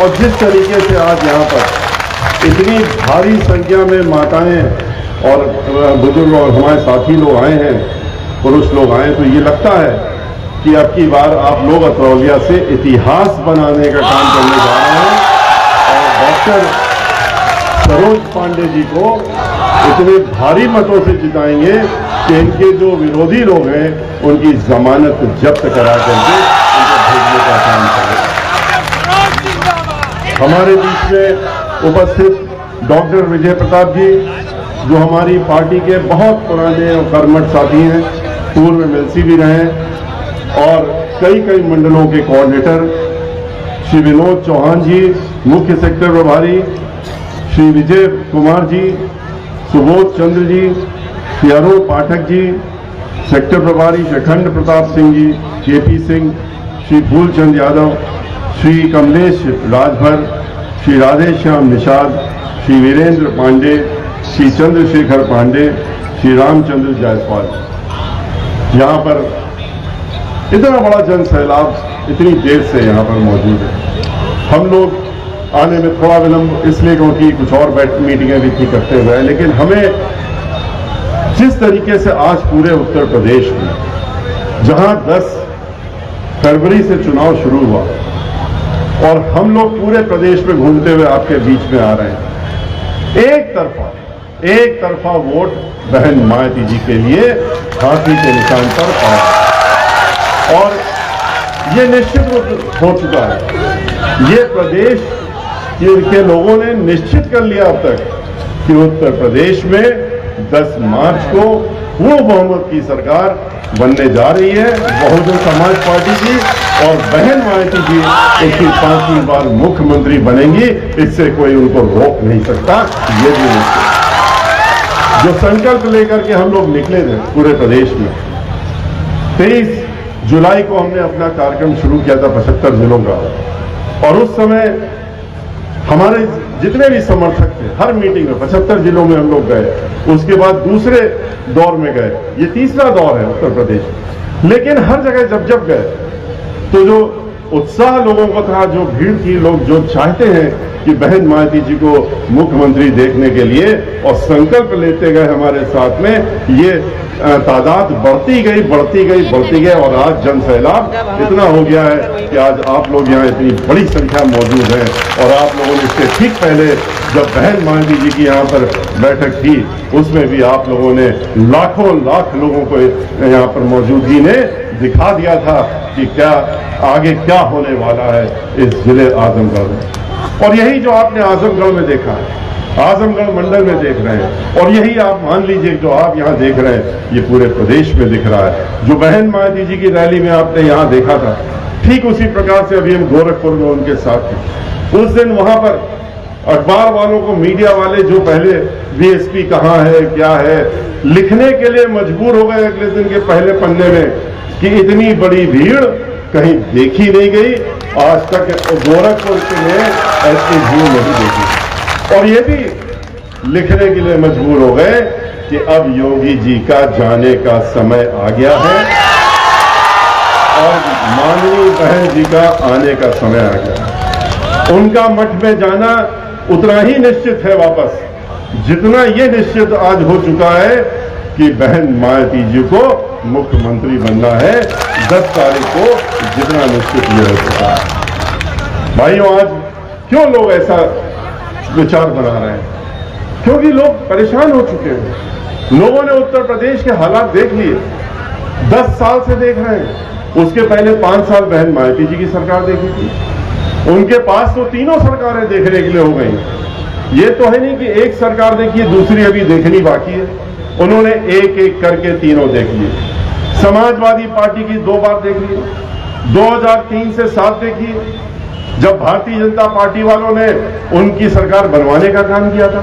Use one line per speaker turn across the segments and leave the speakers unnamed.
और जिस तरीके से आज यहाँ पर इतनी भारी संख्या में माताएं और बुजुर्ग और हमारे साथी लोग आए हैं, पुरुष लोग आए, तो ये लगता है कि अब की बार आप लोग अतरौलिया से इतिहास बनाने का काम करने जा रहे हैं और डॉक्टर सरोज पांडे जी को इतने भारी मतों से जिताएंगे कि इनके जो विरोधी लोग हैं उनकी जमानत जब्त करा करके उनको भेजने का काम करें। हमारे बीच में उपस्थित डॉक्टर विजय प्रताप जी, जो हमारी पार्टी के बहुत पुराने और कर्मठ साथी हैं, पूर्व एमएलसी भी रहे और कई मंडलों के कोऑर्डिनेटर, श्री विनोद चौहान जी मुख्य सेक्टर प्रभारी, श्री विजय कुमार जी, सुबोध चंद्र जी, श्री अरुण पाठक जी सेक्टर प्रभारी, श्री अखंड प्रताप सिंह जी, केपी सिंह, श्री फूलचंद यादव, श्री कमलेश राजभर, श्री राधेश्याम निषाद, श्री वीरेंद्र पांडे, श्री चंद्रशेखर पांडे, श्री रामचंद्र जायसवाल। यहाँ पर इतना बड़ा जन सैलाब इतनी देर से यहाँ पर मौजूद है। हम लोग आने में थोड़ा विलंब इसलिए क्योंकि कुछ और मीटिंगें भी थी करते हुए, लेकिन हमें जिस तरीके से आज पूरे उत्तर प्रदेश में, जहां 10 फरवरी से चुनाव शुरू हुआ और हम लोग पूरे प्रदेश में घूमते हुए आपके बीच में आ रहे हैं, एक तरफा वोट बहन मायावती जी के लिए फांसी के निशान पर पाया और ये निश्चित हो चुका है। ये प्रदेश के लोगों ने निश्चित कर लिया अब तक कि उत्तर प्रदेश में 10 मार्च को पूर्ण बहुमत की सरकार बनने जा रही है। बहुजन समाज पार्टी की और बहन मायावती जी उसकी 5वीं बार मुख्यमंत्री बनेंगी, इससे कोई उनको रोक नहीं सकता। ये भी निश्चित जो संकल्प लेकर के हम लोग निकले थे पूरे प्रदेश में, 23 जुलाई को हमने अपना कार्यक्रम शुरू किया था 75 जिलों का और उस समय हमारे जितने भी समर्थक थे हर मीटिंग में 75 जिलों में हम लोग गए। उसके बाद दूसरे दौर में गए, ये तीसरा दौर है उत्तर प्रदेश। लेकिन हर जगह जब गए तो जो उत्साह लोगों को था, जो भीड़ थी, लोग जो चाहते हैं कि बहन मायावती जी को मुख्यमंत्री देखने के लिए और संकल्प लेते गए हमारे साथ में, ये तादाद बढ़ती गई और आज जन सैलाब इतना हो गया है कि आज आप लोग यहाँ इतनी बड़ी संख्या मौजूद हैं। और आप लोगों ने इससे ठीक पहले जब बहन मायावती जी की यहाँ पर बैठक थी, उसमें भी आप लोगों ने लाखों लाख लोगों को यहाँ पर मौजूदगी ने दिखा दिया था कि क्या आगे क्या होने वाला है इस जिले आजमगढ़ में। और यही जो आपने आजमगढ़ में देखा है, आजमगढ़ मंडल में देख रहे हैं, और यही आप मान लीजिए जो आप यहाँ देख रहे हैं, ये पूरे प्रदेश में दिख रहा है। जो बहन मायावती जी की रैली में आपने यहाँ देखा था, ठीक उसी प्रकार से अभी हम गोरखपुर में उनके साथ थे। उस दिन वहां पर अखबार वालों को, मीडिया वाले जो पहले बीएसपी कहाँ है क्या है लिखने के लिए मजबूर हो गए अगले दिन के पहले पन्ने में कि इतनी बड़ी भीड़ कहीं देखी नहीं गई आज तक, गोरखपुर में ऐसी भीड़ नहीं देखी। और ये भी लिखने के लिए मजबूर हो गए कि अब योगी जी का जाने का समय आ गया है और माननीय बहन जी का आने का समय आ गया है। उनका मठ में जाना उतना ही निश्चित है वापस, जितना ये निश्चित आज हो चुका है कि बहन मायावती जी को मुख्यमंत्री बनना है 10 तारीख को, जितना निश्चित ये हो चुका है। भाइयों, आज क्यों लोग ऐसा विचार बना रहे हैं? क्योंकि लोग परेशान हो चुके हैं। लोगों ने उत्तर प्रदेश के हालात देख लिए, 10 साल से देख रहे हैं। उसके पहले 5 साल बहन मायावती जी की सरकार देखी थी, उनके पास तो तीनों सरकारें देखने के लिए हो गई। ये तो है नहीं कि एक सरकार देखी है, दूसरी अभी देखनी बाकी है। उन्होंने एक एक करके तीनों देख लिए। समाजवादी पार्टी की 2 बार देख ली, 2003 से 7 देखी, जब भारतीय जनता पार्टी वालों ने उनकी सरकार बनवाने का काम किया था।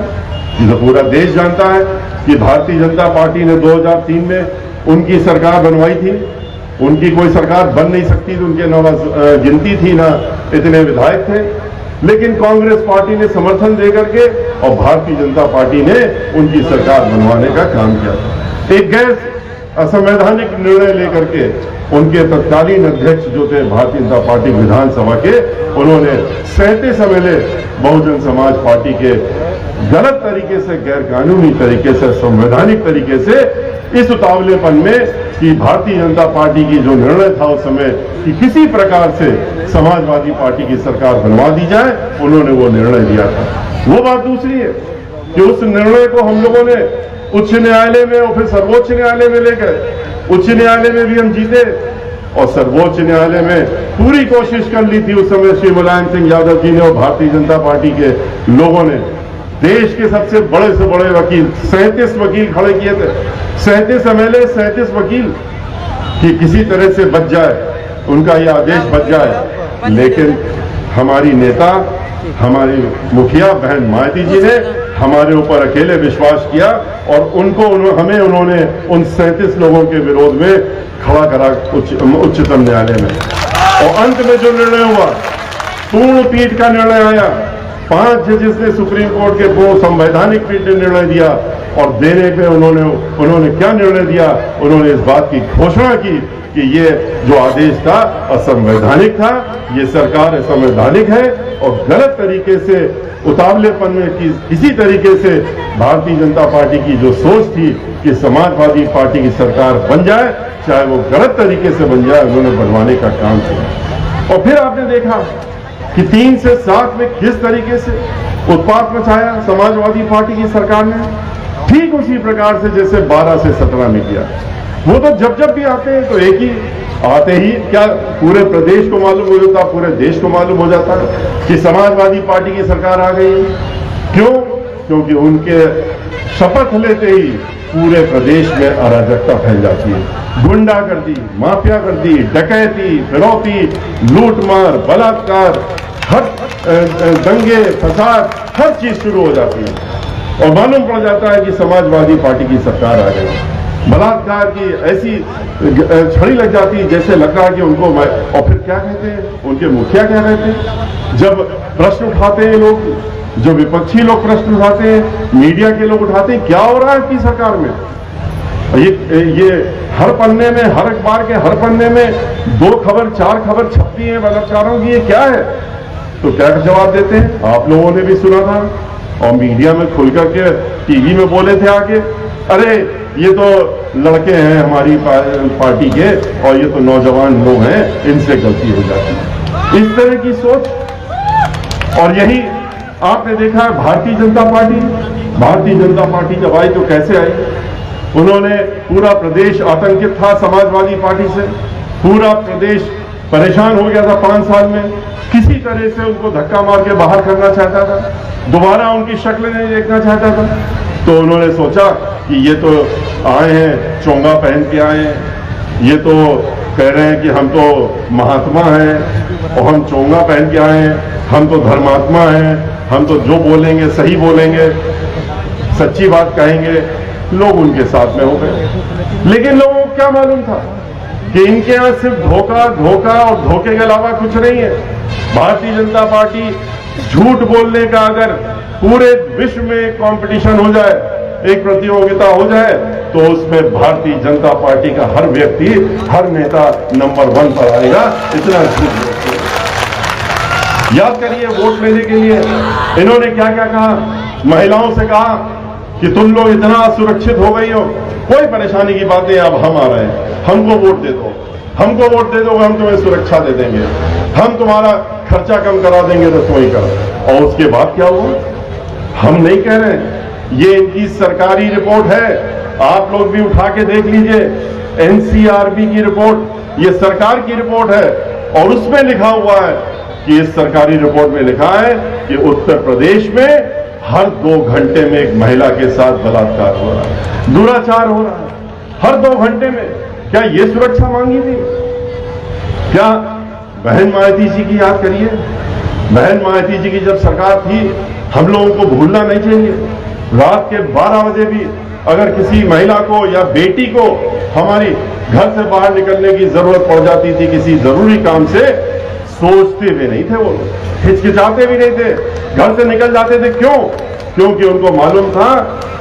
तो पूरा देश जानता है कि भारतीय जनता पार्टी ने 2003 में उनकी सरकार बनवाई थी। उनकी कोई सरकार बन नहीं सकती थी, उनके ना गिनती थी ना इतने विधायक थे, लेकिन कांग्रेस पार्टी ने समर्थन देकर के और भारतीय जनता पार्टी ने उनकी सरकार बनवाने का काम किया था। एक गैर असंवैधानिक निर्णय लेकर के उनके तत्कालीन अध्यक्ष जो थे भारतीय जनता पार्टी विधानसभा के, उन्होंने 37 एमएलए बहुजन समाज पार्टी के गलत तरीके से, गैर कानूनी तरीके से, संवैधानिक तरीके से इस उतावलेपन में कि भारतीय जनता पार्टी की जो निर्णय था उस समय कि किसी प्रकार से समाजवादी पार्टी की सरकार बनवा दी जाए, उन्होंने वो निर्णय दिया था। वो बात दूसरी है कि उस निर्णय को हम लोगों ने उच्च न्यायालय में और फिर सर्वोच्च न्यायालय में ले गए। उच्च न्यायालय में भी हम जीते और सर्वोच्च न्यायालय में पूरी कोशिश कर ली थी उस समय श्री मुलायम सिंह यादव जी ने और भारतीय जनता पार्टी के लोगों ने। देश के सबसे बड़े से बड़े वकील 37 वकील खड़े किए थे, 37 एमएलए, 37 वकील, कि किसी तरह से बच जाए, उनका यह आदेश बच जाए। लेकिन हमारी नेता, हमारी मुखिया बहन मायावती जी ने हमारे ऊपर अकेले विश्वास किया और हमें उन्होंने उन 37 लोगों के विरोध में खड़ा करा उच्चतम न्यायालय में। और अंत में जो निर्णय हुआ, पूर्ण पीठ का निर्णय आया, 5 जजेस ने सुप्रीम कोर्ट के वो संवैधानिक पीठ ने निर्णय दिया और देने पे उन्होंने क्या निर्णय दिया, उन्होंने इस बात की घोषणा की कि ये जो आदेश था असंवैधानिक था, ये सरकार असंवैधानिक है और गलत तरीके से उतावलेपन में किसी तरीके से भारतीय जनता पार्टी की जो सोच थी कि समाजवादी पार्टी की सरकार बन जाए, चाहे वो गलत तरीके से बन जाए, उन्होंने बनवाने का काम किया। और फिर आपने देखा कि 3 से 7 में किस तरीके से उत्पात मचाया समाजवादी पार्टी की सरकार ने, ठीक उसी प्रकार से जैसे 12 से 17 में किया। वो तो जब भी आते हैं तो एक ही आते ही क्या पूरे प्रदेश को मालूम हो जाता, पूरे देश को मालूम हो जाता कि समाजवादी पार्टी की सरकार आ गई। क्यों? क्योंकि उनके शपथ लेते ही पूरे प्रदेश में अराजकता फैल जाती है, गुंडागर्दी, माफियागर्दी, डकैती, फिरौती, लूटमार, बलात्कार, हर दंगे फसाद, हर चीज शुरू हो जाती है और मालूम पड़ जाता है कि समाजवादी पार्टी की सरकार आ गई। बलात्कार की ऐसी छड़ी लग जाती है जैसे लगता है कि उनको, और फिर क्या कहते हैं उनके मुखिया क्या कहते हैं जब प्रश्न उठाते हैं लोग, जो विपक्षी लोग प्रश्न उठाते हैं, मीडिया के लोग उठाते हैं, क्या हो रहा है इसकी सरकार में। ये हर पन्ने में, हर अखबार के हर पन्ने में 2 खबर 4 खबर छपती है बलात्कारों की, ये क्या है। तो क्या जवाब देते हैं, आप लोगों ने भी सुना था और मीडिया में खुल करके टीवी में बोले थे आके, अरे ये तो लड़के हैं हमारी पार्टी के और ये तो नौजवान लोग हैं, इनसे गलती हो जाती है। इस तरह की सोच। और यही आपने देखा है भारतीय जनता पार्टी जब आई तो कैसे आई, उन्होंने पूरा प्रदेश आतंकित था समाजवादी पार्टी से, पूरा प्रदेश परेशान हो गया था 5 साल में, किसी तरह से उनको धक्का मार के बाहर करना चाहता था, दोबारा उनकी शक्ल नहीं देखना चाहता था। तो उन्होंने सोचा कि ये तो आए हैं चोंगा पहन के आए हैं, ये तो कह रहे हैं कि हम तो महात्मा हैं और हम चोंगा पहन के आए हैं, हम तो धर्मात्मा हैं, हम तो जो बोलेंगे सही बोलेंगे, सच्ची बात कहेंगे। लोग उनके साथ में हो गए। लेकिन लोगों को क्या मालूम था कि इनके यहां सिर्फ धोखा और धोखे के अलावा कुछ नहीं है। भारतीय जनता पार्टी झूठ बोलने का अगर पूरे विश्व में कंपटीशन हो जाए, एक प्रतियोगिता हो जाए, तो उसमें भारतीय जनता पार्टी का हर व्यक्ति, हर नेता नंबर 1 पर आएगा। इतना झूठ याद करिए, वोट लेने के लिए इन्होंने क्या क्या कहा, महिलाओं से कहा कि तुम लोग इतना सुरक्षित हो गई हो, कोई परेशानी की बात नहीं, अब हम आ रहे हैं, हमको वोट दे दो, हमको वोट दे दो, हम तुम्हें सुरक्षा दे देंगे, हम तुम्हारा खर्चा कम करा देंगे, रसोई का। और उसके बाद क्या हुआ, हम नहीं कह रहे, ये इनकी सरकारी रिपोर्ट है, आप लोग भी उठा के देख लीजिए, एनसीआरबी की रिपोर्ट, ये सरकार की रिपोर्ट है और उसमें लिखा हुआ है कि इस सरकारी रिपोर्ट में लिखा है कि उत्तर प्रदेश में हर 2 घंटे में एक महिला के साथ बलात्कार हो रहा है, दुराचार हो रहा है, हर 2 घंटे में। क्या ये सुरक्षा मांगी थी? क्या बहन मायावती जी की याद करिए, बहन मायावती जी की जब सरकार थी, हम लोगों को भूलना नहीं चाहिए, रात के 12 बजे भी अगर किसी महिला को या बेटी को हमारी घर से बाहर निकलने की जरूरत पड़ जाती थी किसी जरूरी काम से, सोचते भी नहीं थे, वो हिचकिचाते भी नहीं थे, घर से निकल जाते थे। क्यों? क्योंकि उनको मालूम था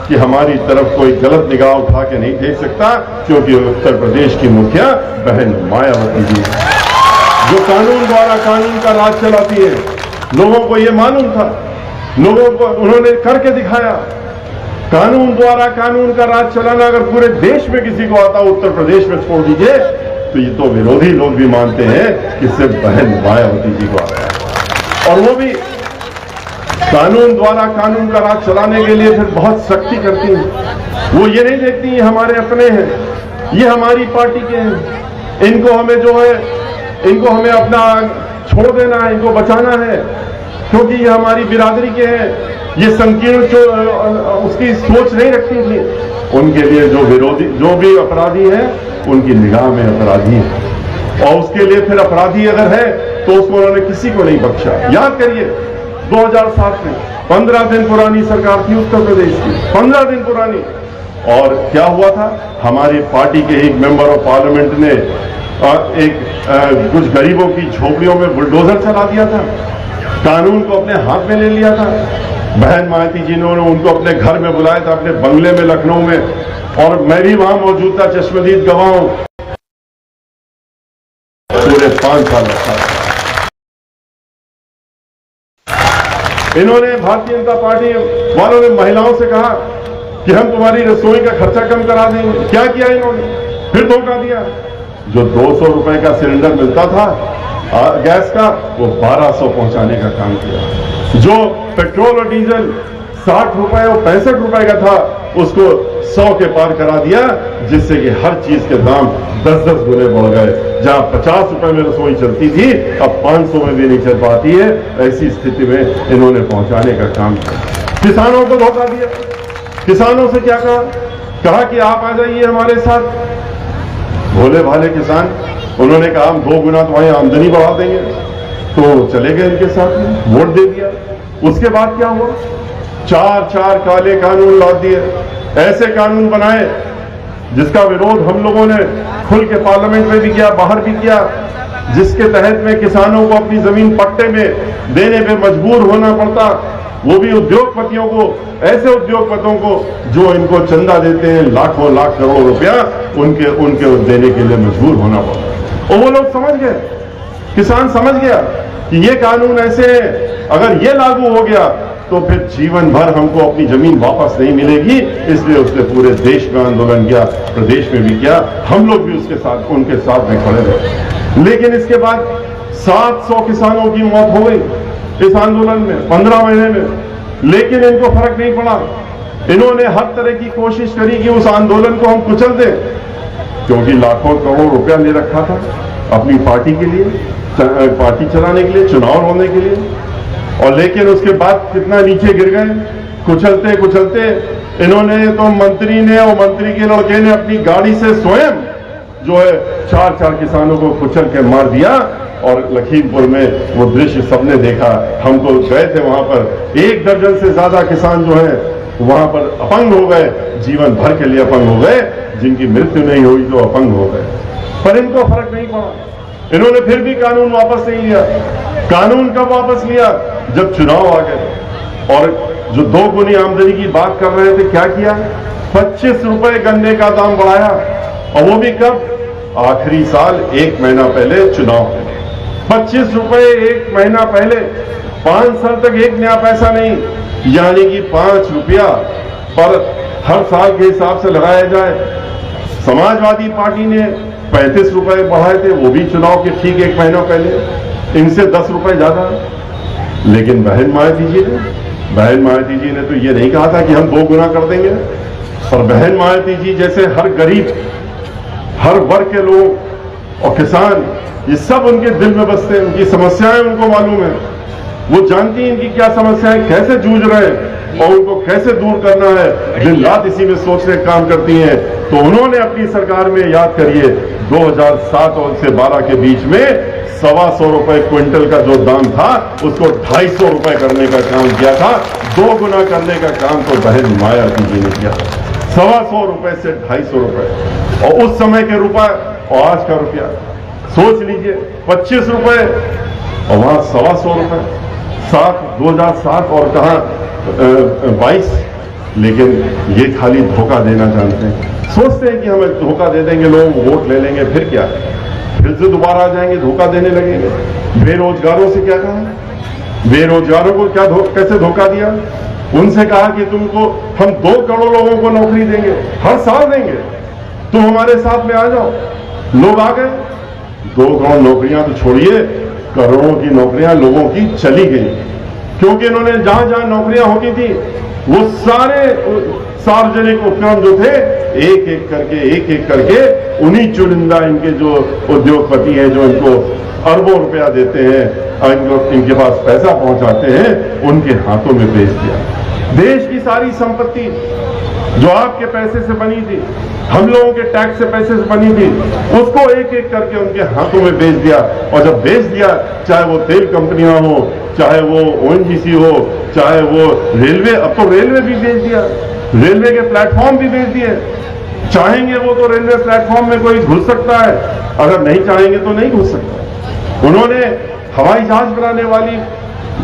कि हमारी तरफ कोई गलत निगाह उठा के नहीं देख सकता, क्योंकि उत्तर प्रदेश की मुखिया बहन मायावती जी जो कानून द्वारा कानून का राज चलाती है। लोगों को यह मालूम था, लोगों को उन्होंने करके दिखाया। कानून द्वारा कानून का राज चलाना अगर पूरे देश में किसी को आता, उत्तर प्रदेश में छोड़ दीजिए, तो ये तो विरोधी लोग भी मानते हैं कि सिर्फ बहन मायावती जी को आता है। और वो भी कानून द्वारा कानून का राज चलाने के लिए फिर बहुत सख्ती करती हैं। वो ये नहीं देखती ये हमारे अपने हैं, ये हमारी पार्टी के हैं, इनको हमें जो है, इनको हमें अपना छोड़ देना है, इनको बचाना है, क्योंकि ये हमारी बिरादरी के हैं। ये संकीर्ण जो उसकी सोच नहीं रखती थी। उनके लिए जो विरोधी, जो भी अपराधी हैं, उनकी निगाह में अपराधी है, और उसके लिए फिर अपराधी अगर है तो उसको उन्होंने किसी को नहीं बख्शा। याद करिए 2007 में 15 दिन पुरानी सरकार थी उत्तर प्रदेश की, 15 दिन पुरानी, और क्या हुआ था, हमारी पार्टी के एक मेंबर ऑफ पार्लियामेंट ने कुछ गरीबों की झोपड़ियों में बुलडोजर चला दिया था, कानून को अपने हाथ में ले लिया था। बहन मायावती जी ने उनको अपने घर में बुलाया था, अपने बंगले में लखनऊ में, और मैं भी वहां मौजूद था, चश्मदीद गवाह हूं। पूरे 5 साल रखा। इन्होंने, भारतीय जनता पार्टी वालों ने महिलाओं से कहा कि हम तुम्हारी रसोई का खर्चा कम करा देंगे। क्या किया इन्होंने? फिर धोखा दिया। जो 200 रुपए का सिलेंडर मिलता था गैस का, वो 1200 पहुंचाने का काम किया। जो पेट्रोल और डीजल 60 रुपए और 65 रुपए का था, उसको 100 के पार करा दिया, जिससे कि हर चीज के दाम 10-10 गुने बढ़ गए। जहां 50 रुपए में रसोई चलती थी, अब 500 में भी नहीं चल पाती है। ऐसी स्थिति में इन्होंने पहुंचाने का काम किया। किसानों को धोखा दिया। किसानों से क्या कहा कि आप आ जाइए हमारे साथ। भोले भाले किसान, उन्होंने कहा हम 2 गुना तुम्हारी आमदनी बढ़ा देंगे, तो चले गए इनके साथ में, वोट दे दिया। उसके बाद क्या हुआ? 4 काले कानून ला दिए, ऐसे कानून बनाए जिसका विरोध हम लोगों ने खुल के पार्लियामेंट में भी किया, बाहर भी किया, जिसके तहत में किसानों को अपनी जमीन पट्टे में देने पे मजबूर होना पड़ता, वो भी उद्योगपतियों को, ऐसे उद्योगपतियों को जो इनको चंदा देते हैं लाखों लाख करोड़ रुपया, उनके देने के लिए मजबूर होना पड़ता। और वो लोग समझ गए, किसान समझ गया कि ये कानून ऐसे हैं, अगर ये लागू हो गया तो फिर जीवन भर हमको अपनी जमीन वापस नहीं मिलेगी। इसलिए उसने पूरे देश में आंदोलन किया, प्रदेश में भी किया, हम लोग भी उसके साथ, उनके साथ में खड़े रहे। लेकिन इसके बाद 700 किसानों की मौत हो गई इस आंदोलन में 15 महीने में, लेकिन इनको फर्क नहीं पड़ा। इन्होंने हर तरह की कोशिश करी कि उस आंदोलन को हम कुचल दें, क्योंकि लाखों करोड़ रुपया ले रखा था अपनी पार्टी के लिए, पार्टी चलाने के लिए, चुनाव होने के लिए, और लेकिन उसके बाद कितना नीचे गिर गए। कुचलते कुचलते इन्होंने तो, मंत्री ने और मंत्री के लड़के ने अपनी गाड़ी से स्वयं जो है 4 किसानों को कुचल के मार दिया। और लखीमपुर में वो दृश्य सबने देखा, हमको गए थे वहां पर, 1 दर्जन से ज्यादा किसान जो है वहां पर अपंग हो गए, जीवन भर के लिए अपंग हो गए, जिनकी मृत्यु नहीं हुई तो अपंग हो गए। पर इनको फर्क नहीं पड़ा, इन्होंने फिर भी कानून वापस नहीं लिया। कानून कब वापस लिया? जब चुनाव आ गए। और जो 2 गुनी आमदनी की बात कर रहे थे, क्या किया? 25 रुपए गन्ने का दाम बढ़ाया, और वो भी कब? आखिरी साल, 1 महीना पहले चुनाव में। 25 रुपए 1 महीना पहले, 5 साल तक 1 नया पैसा नहीं, यानी कि 5 रुपया पर हर साल के हिसाब से लगाया जाए। समाजवादी पार्टी ने 35 रुपए बढ़ाए थे, वो भी चुनाव के ठीक 1 महीना पहले, इनसे 10 रुपए ज्यादा। लेकिन बहन मायावती जी ने तो ये नहीं कहा था कि हम 2 गुना कर देंगे। और बहन मायावती जी जैसे हर गरीब, हर वर्ग के लोग और किसान, ये सब उनके दिल में बसते हैं, उनकी समस्याएं उनको मालूम है, वो जानती हैं इनकी क्या समस्याएं, कैसे जूझ रहे हैं और उनको कैसे दूर करना है। दिन रात इसी में सोचने काम करती हैं। तो उन्होंने अपनी सरकार में, याद करिए, 2007 और से 12 के बीच में 125 रुपए क्विंटल का जो दाम था, उसको 250 रुपए करने का काम किया था। 2 गुना करने का काम तो बहन मायावती जी ने किया। 125 रुपए से 250 रुपए, और उस समय के रुपए और आज का रुपया सोच लीजिए, 25 रुपए और वहां 125 रुपए। 2007 और कहा 22, लेकिन ये खाली धोखा देना जानते हैं। सोचते हैं कि हमें धोखा दे देंगे, लोग वोट ले लेंगे, फिर क्या, फिर से दोबारा आ जाएंगे, धोखा देने लगेंगे। बेरोजगारों से क्या कहा, बेरोजगारों को क्या कैसे धोखा दिया? उनसे कहा कि तुमको हम 2 करोड़ लोगों को नौकरी देंगे, हर साल देंगे, तुम हमारे साथ में आ जाओ। लोग आ गए, 2 करोड़ नौकरियां तो छोड़िए, करोड़ों की नौकरियां लोगों की चली गई, क्योंकि इन्होंने जहां जहां नौकरियां होती थी वो सारे सार्वजनिक उपक्रम जो थे एक एक करके उन्हीं चुनिंदा इनके जो उद्योगपति हैं, जो इनको अरबों रुपया देते हैं, इनके पास पैसा पहुंचाते हैं, उनके हाथों में बेच दिया। देश की सारी संपत्ति जो आपके पैसे से बनी थी, हम लोगों के टैक्स से पैसे से बनी थी, उसको एक एक करके उनके हाथों में बेच दिया। और जब बेच दिया, चाहे वो तेल कंपनियां हो, चाहे वो ओएनजीसी हो, चाहे वो रेलवे, अब तो रेलवे भी बेच दिया, रेलवे के प्लेटफॉर्म भी बेच दिए। चाहेंगे वो तो रेलवे प्लेटफॉर्म में कोई घुस सकता है, अगर नहीं चाहेंगे तो नहीं घुस सकता। उन्होंने हवाई जहाज बनाने वाली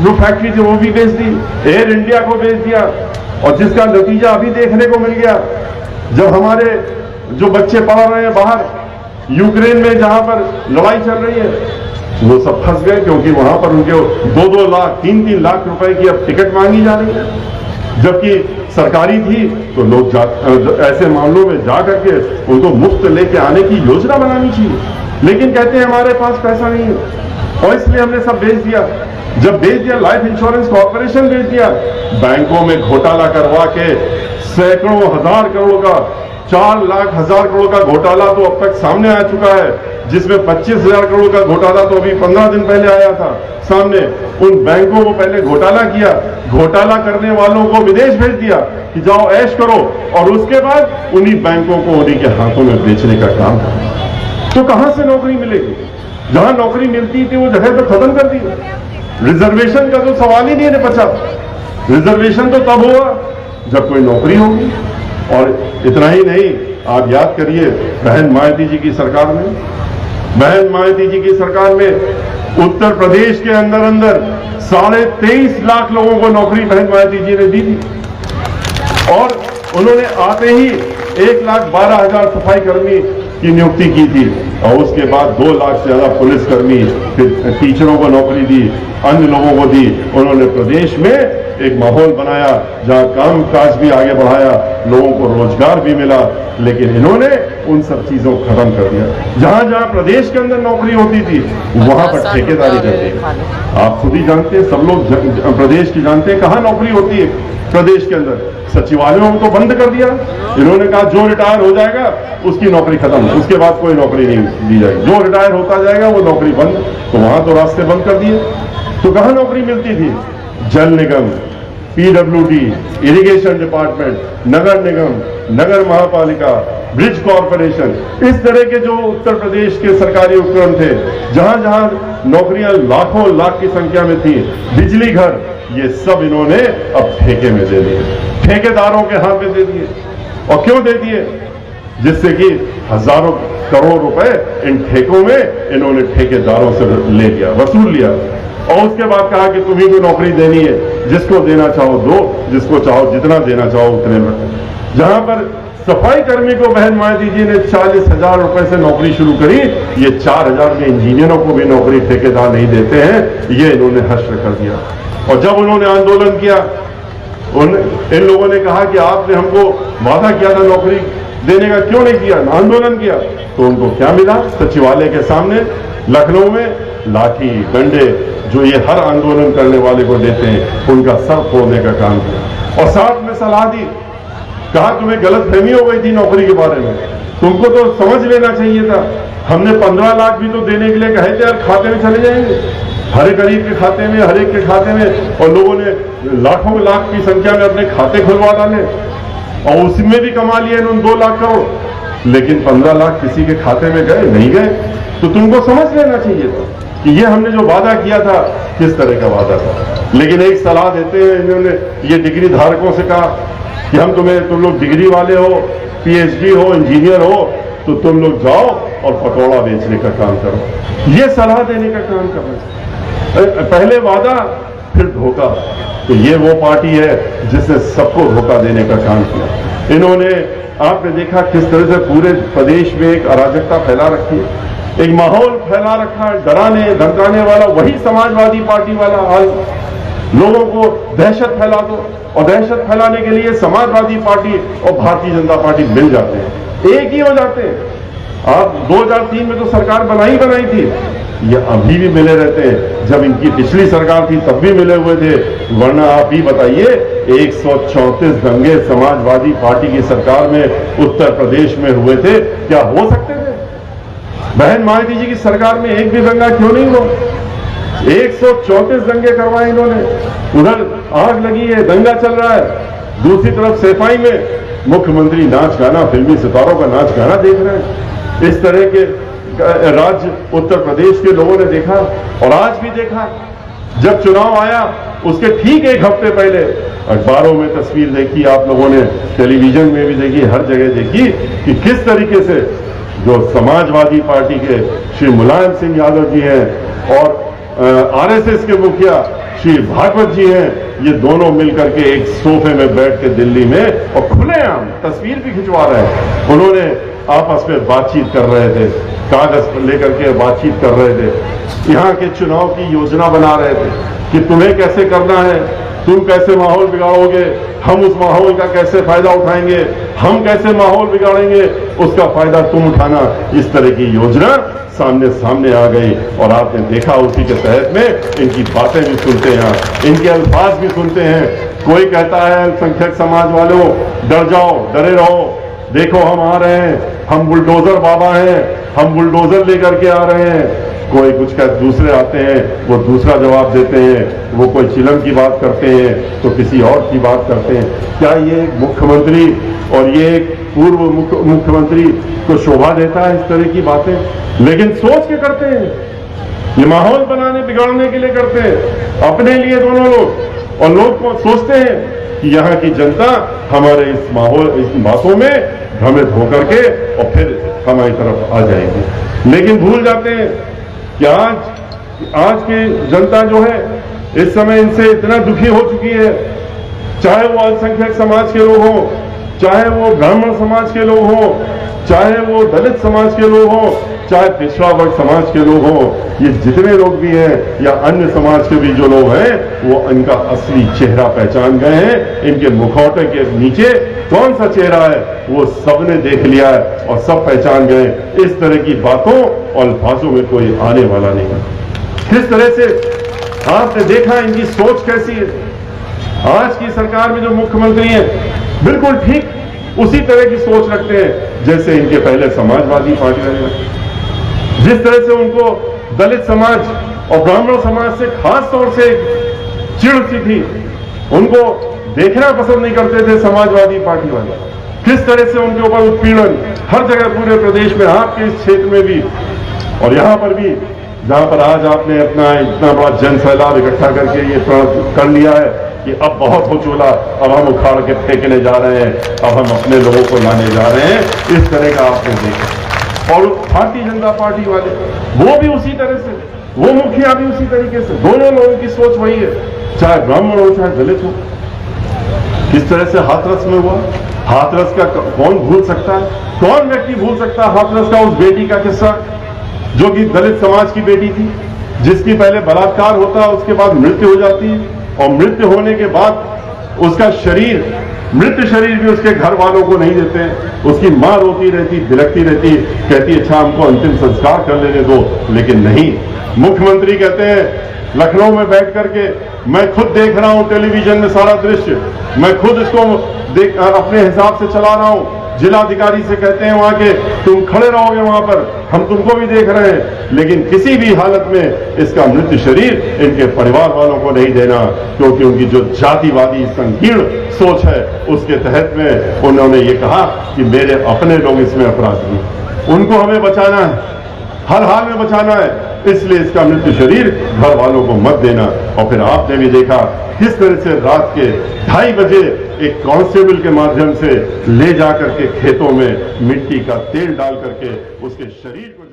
जो फैक्ट्री थी वो भी बेच दी, एयर इंडिया को बेच दिया, और जिसका नतीजा अभी देखने को मिल गया। जब हमारे जो बच्चे पढ़ रहे हैं बाहर यूक्रेन में, जहां पर लड़ाई चल रही है, वो सब फंस गए, क्योंकि वहां पर उनके 2-2 लाख 3-3 लाख रुपए की अब टिकट मांगी जा रही है। जबकि सरकारी थी तो लोग ऐसे मामलों में जा करके उनको मुफ्त लेके आने की योजना बनानी चाहिए, लेकिन कहते हैं हमारे पास पैसा नहीं है, और इसलिए हमने सब बेच दिया। जब बेच दिया, लाइफ इंश्योरेंस कॉर्पोरेशन बेच दिया, बैंकों में घोटाला करवा के सैकड़ों हजार करोड़ का, 4 लाख हजार करोड़ का घोटाला तो अब तक सामने आ चुका है, जिसमें 25,000 करोड़ का घोटाला तो अभी 15 दिन पहले आया था सामने। उन बैंकों को पहले घोटाला किया, घोटाला करने वालों को विदेश भेज दिया कि जाओ ऐश करो, और उसके बाद उन्हीं बैंकों को उन्हीं के हाथों में बेचने का काम किया। तो कहां से नौकरी मिलेगी? जहां नौकरी मिलती थी वो जगह तो खत्म कर दी। रिजर्वेशन का तो सवाल ही नहीं बचा। रिजर्वेशन तो तब हुआ जब कोई नौकरी होगी। और इतना ही नहीं, आप याद करिए बहन मायावती जी की सरकार में, बहन मायावती जी की सरकार में उत्तर प्रदेश के अंदर 23.5 लाख लोगों को नौकरी बहन मायावती जी ने दी थी, और उन्होंने आते ही 1,12,000 सफाई कर्मी की नियुक्ति की थी, और उसके बाद 2 लाख से ज्यादा पुलिसकर्मी, फिर टीचरों को नौकरी दी, अन्य लोगों को दी। उन्होंने प्रदेश में एक माहौल बनाया जहां काम काज भी आगे बढ़ाया, लोगों को रोजगार भी मिला। लेकिन इन्होंने उन सब चीजों को खत्म कर दिया। जहां जहां प्रदेश के अंदर नौकरी होती थी वहां पर ठेकेदारी करते थे। आप खुद ही जानते हैं, सब लोग प्रदेश की जानते हैं कहां नौकरी होती है प्रदेश के अंदर। सचिवालयों को तो बंद कर दिया। इन्होंने कहा जो रिटायर हो जाएगा उसकी नौकरी खत्म, उसके बाद कोई नौकरी नहीं दी जाएगी, जो रिटायर होता जाएगा वो नौकरी बंद। तो वहां तो रास्ते बंद कर दिए। तो कहां नौकरी मिलती थी? जल निगम, पीडब्ल्यूडी, इरिगेशन डिपार्टमेंट, नगर निगम, नगर महापालिका, ब्रिज कॉर्पोरेशन, इस तरह के जो उत्तर प्रदेश के सरकारी उपक्रम थे, जहां जहां नौकरियां लाखों लाख की संख्या में थी, बिजली घर, ये सब इन्होंने अब ठेके में दे दिए, ठेकेदारों के हाथ में दे दिए। और क्यों दे दिए? जिससे कि हजारों करोड़ रुपए इन ठेकों में इन्होंने ठेकेदारों से ले लिया, वसूल लिया। और उसके बाद कहा कि तुम्ही को नौकरी देनी है, जिसको देना चाहो दो, जिसको चाहो जितना देना चाहो उतने में। जहां पर सफाई कर्मी को बहन मायावती जी ने 40,000 रुपए से नौकरी शुरू करी, ये 4,000 में इंजीनियरों को भी नौकरी ठेकेदार नहीं देते हैं, ये इन्होंने हश्र कर दिया। और जब उन्होंने आंदोलन किया, इन लोगों ने कहा कि आपने हमको वादा किया था नौकरी देने का, क्यों नहीं किया? आंदोलन किया। तो उनको क्या मिला? सचिवालय के सामने लखनऊ में लाठी डंडे, जो ये हर आंदोलन करने वाले को देते हैं, उनका सर फोड़ने का काम किया। और साथ में सलाह दी, कहा तुम्हें गलतफहमी हो गई थी नौकरी के बारे में, तुमको तो समझ लेना चाहिए था। हमने 15 लाख भी तो देने के लिए कहे थे, यार खाते में चले जाएंगे, हर गरीब के खाते में, हर एक के खाते में। और लोगों ने लाखों लाख की संख्या में अपने खाते खुलवा डाले, और उसमें भी कमा लिए उन 2 लाख करोड़। लेकिन 15 लाख किसी के खाते में गए नहीं गए। तो तुमको समझ लेना चाहिए था कि ये हमने जो वादा किया था किस तरह का वादा था। लेकिन एक सलाह देते हैं इन्होंने, ये डिग्री धारकों से कहा कि तुम लोग डिग्री वाले हो, पीएचडी हो, इंजीनियर हो, तो तुम लोग जाओ और पकौड़ा बेचने का काम करो। ये सलाह देने का काम कर रहे हैं। पहले वादा, फिर धोखा। तो ये वो पार्टी है जिसने सबको धोखा देने का काम किया। इन्होंने, आपने देखा किस तरह से पूरे प्रदेश में एक अराजकता फैला रखी है, एक माहौल फैला रखा है डराने धमकाने वाला। वही समाजवादी पार्टी वाला हाल, लोगों को दहशत फैला दो, और दहशत फैलाने के लिए समाजवादी पार्टी और भारतीय जनता पार्टी मिल जाते हैं, एक ही हो जाते हैं। आप 2003 में तो सरकार बनाई थी, ये अभी भी मिले रहते हैं। जब इनकी पिछली सरकार थी तब भी मिले हुए थे, वरना आप ही बताइए 134 दंगे समाजवादी पार्टी की सरकार में उत्तर प्रदेश में हुए थे, क्या हो सकते थे? बहन मायावती जी की सरकार में एक भी दंगा क्यों नहीं हुआ? 134 दंगे करवाए इन्होंने। उधर आग लगी है, दंगा चल रहा है, दूसरी तरफ सफाई में मुख्यमंत्री नाच गाना, फिल्मी सितारों का नाच गाना देख रहे हैं। इस तरह के राज्य उत्तर प्रदेश के लोगों ने देखा, और आज भी देखा। जब चुनाव आया उसके ठीक एक हफ्ते पहले अखबारों में तस्वीर देखी, आप लोगों ने टेलीविजन में भी देखी, हर जगह देखी कि किस तरीके से जो समाजवादी पार्टी के श्री मुलायम सिंह यादव जी हैं और आरएसएस के मुखिया श्री भागवत जी हैं, ये दोनों मिलकर के एक सोफे में बैठ के दिल्ली में और खुलेआम तस्वीर भी खिंचवा रहे हैं। उन्होंने आपस में बातचीत कर रहे थे, कागज लेकर के बातचीत कर रहे थे, यहाँ के चुनाव की योजना बना रहे थे कि तुम्हें कैसे करना है, तुम कैसे माहौल बिगाड़ोगे, हम उस माहौल का कैसे फायदा उठाएंगे, हम कैसे माहौल बिगाड़ेंगे, उसका फायदा तुम उठाना। इस तरह की योजना सामने आ गई, और आपने देखा उसी के तहत में इनकी बातें भी सुनते हैं, इनके अल्फाज भी सुनते हैं। कोई कहता है अल्पसंख्यक समाज वालों डर जाओ, डरे रहो, देखो हम आ रहे हैं, हम बुलडोजर बाबा हैं, हम बुलडोजर लेकर के आ रहे हैं। कोई कुछ दूसरे आते हैं, वो दूसरा जवाब देते हैं, वो कोई चिलम की बात करते हैं तो किसी और की बात करते हैं। क्या ये मुख्यमंत्री और ये पूर्व मुख्यमंत्री को शोभा देता है इस तरह की बातें? लेकिन सोच के करते हैं, ये माहौल बनाने बिगाड़ने के लिए करते हैं अपने लिए दोनों लोग, और लोग को सोचते हैं कि यहाँ की जनता हमारे इस माहौल, इस बातों में भ्रमित होकर के और फिर हमारी तरफ आ जाएगी। लेकिन भूल जाते हैं कि आज की जनता जो है इस समय इनसे इतना दुखी हो चुकी है, चाहे वो अल्पसंख्यक समाज के लोग हों, चाहे वो ब्राह्मण समाज के लोग हों, चाहे वो दलित समाज के लोग हों, चाहे पिछड़ा वर्ग समाज के लोग हों, ये जितने लोग भी हैं या अन्य समाज के भी जो लोग हैं, वो इनका असली चेहरा पहचान गए हैं। इनके मुखौटे के नीचे कौन सा चेहरा है वो सबने देख लिया है और सब पहचान गए। इस तरह की बातों और अल्फाजों में कोई आने वाला नहीं है। किस तरह से आपने देखा इनकी सोच कैसी है। आज की सरकार में जो मुख्यमंत्री हैं बिल्कुल ठीक उसी तरह की सोच रखते हैं जैसे इनके पहले समाजवादी पार्टी रहे। जिस तरह से उनको दलित समाज और ब्राह्मण समाज से खास तौर से चिढ़ सी थी, उनको देखना पसंद नहीं करते थे समाजवादी पार्टी वाले। किस तरह से उनके ऊपर उत्पीड़न हर जगह पूरे प्रदेश में, आपके इस क्षेत्र में भी और यहां पर भी, जहां पर आज आपने अपना इतना बड़ा जन सैलाब इकट्ठा करके ये कर लिया है कि अब बहुत हो चुका, अब हम उखाड़ के फेंकने जा रहे हैं, अब हम अपने लोगों को लाने जा रहे हैं। इस तरह का आपने देखा। और भारतीय जनता पार्टी वाले वो भी उसी तरह से, वो मुखिया भी उसी तरीके से, दोनों लोगों की सोच वही है, चाहे ब्राह्मण हो चाहे दलित हो। किस तरह से हाथरस में हुआ, हाथरस का कौन भूल सकता है, कौन व्यक्ति भूल सकता है हाथरस का उस बेटी का किस्सा जो कि दलित समाज की बेटी थी, जिसकी पहले बलात्कार होता है, उसके बाद मृत्यु हो जाती है, और मृत्यु होने के बाद उसका शरीर, मृत शरीर भी उसके घर वालों को नहीं देते हैं। उसकी मां रोती रहती, बिलखती रहती, कहती अच्छा हमको अंतिम संस्कार कर लेने दो, लेकिन नहीं। मुख्यमंत्री कहते हैं लखनऊ में बैठ करके मैं खुद देख रहा हूं टेलीविजन में सारा दृश्य, मैं खुद इसको अपने हिसाब से चला रहा हूं। जिलाधिकारी से कहते हैं वहां के तुम खड़े रहोगे वहां पर, हम तुमको भी देख रहे हैं, लेकिन किसी भी हालत में इसका मृत शरीर इनके परिवार वालों को नहीं देना, क्योंकि उनकी जो जातिवादी संकीर्ण सोच है उसके तहत में उन्होंने ये कहा कि मेरे अपने लोग इसमें अपराधी हैं, उनको हमें बचाना है, हर हाल में बचाना है, इसलिए इसका मृत्यु शरीर घर वालों को मत देना। और फिर आपने भी देखा किस तरह से रात के 2:30 बजे एक कांस्टेबल के माध्यम से ले जाकर के खेतों में मिट्टी का तेल डाल करके उसके शरीर को